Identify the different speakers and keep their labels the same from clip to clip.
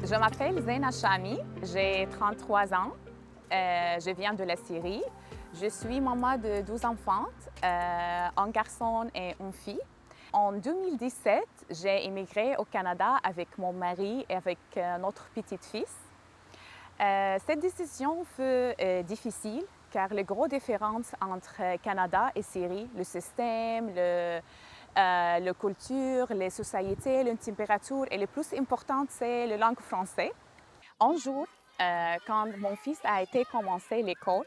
Speaker 1: Je m'appelle Zeina Chami, j'ai 33 ans, je viens de la Syrie. Je suis maman de 12 enfants, un garçon et une fille. En 2017, j'ai immigré au Canada avec mon mari et avec notre petite-fils. Cette décision fut difficile car les grosses différences entre Canada et Syrie, le système, la culture, les sociétés, la température et le plus important, c'est la langue française. Un jour, quand mon fils a été commencé l'école,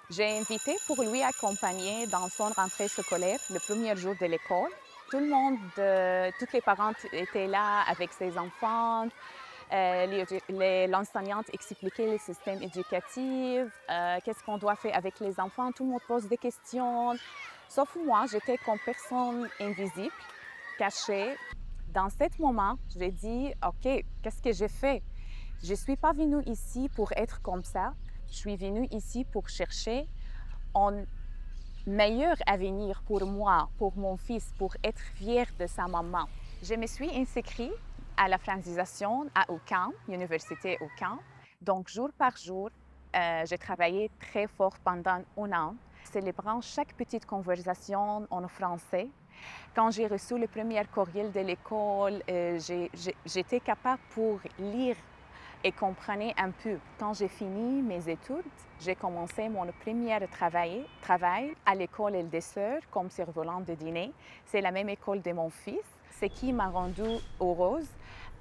Speaker 1: j'ai invité pour lui accompagner dans son rentrée scolaire le premier jour de l'école. Tout le monde, tous les parents étaient là avec ses enfants. L'enseignante expliquait le système éducatif, qu'est-ce qu'on doit faire avec les enfants. Tout le monde pose des questions. Sauf moi, j'étais comme personne invisible, cachée. Dans ce moment, j'ai dit, OK, qu'est-ce que j'ai fait? Je ne suis pas venue ici pour être comme ça. Je suis venue ici pour chercher un meilleur avenir pour moi, pour mon fils, pour être fière de sa maman. Je me suis inscrite à la francisation à UQAM, Université UQAM. Donc, jour par jour, j'ai travaillé très fort pendant un an, célébrant chaque petite conversation en français. Quand j'ai reçu le premier courriel de l'école, j'étais capable pour lire et comprendre un peu. Quand j'ai fini mes études, j'ai commencé mon premier travail à l'école El Dessert comme surveillante de dîner. C'est la même école de mon fils. Ce qui m'a rendue heureuse.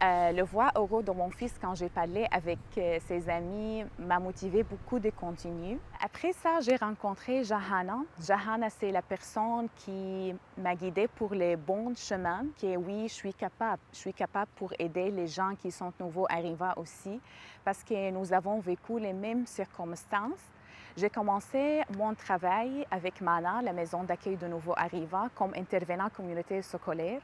Speaker 1: Le voir heureux de mon fils quand j'ai parlé avec ses amis m'a motivé beaucoup de continuer. Après ça, j'ai rencontré Jahana. Jahana, c'est la personne qui m'a guidée pour les bons chemins, que oui, je suis capable. Je suis capable pour aider les gens qui sont nouveaux arrivants aussi, parce que nous avons vécu les mêmes circonstances. J'ai commencé mon travail avec Mana, la maison d'accueil de nouveaux arrivants, comme intervenant communauté scolaire.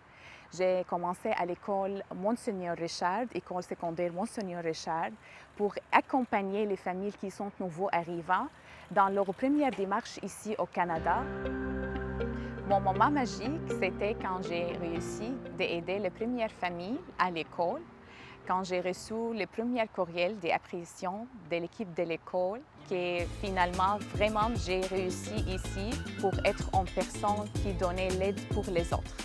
Speaker 1: J'ai commencé à l'école Monseigneur Richard, école secondaire Monseigneur Richard, pour accompagner les familles qui sont nouveaux arrivants dans leur première démarche ici au Canada. Mon moment magique, c'était quand j'ai réussi d'aider les premières familles à l'école, quand j'ai reçu le premier courriel d'appréciation de l'équipe de l'école, que finalement, vraiment, j'ai réussi ici pour être une personne qui donnait l'aide pour les autres.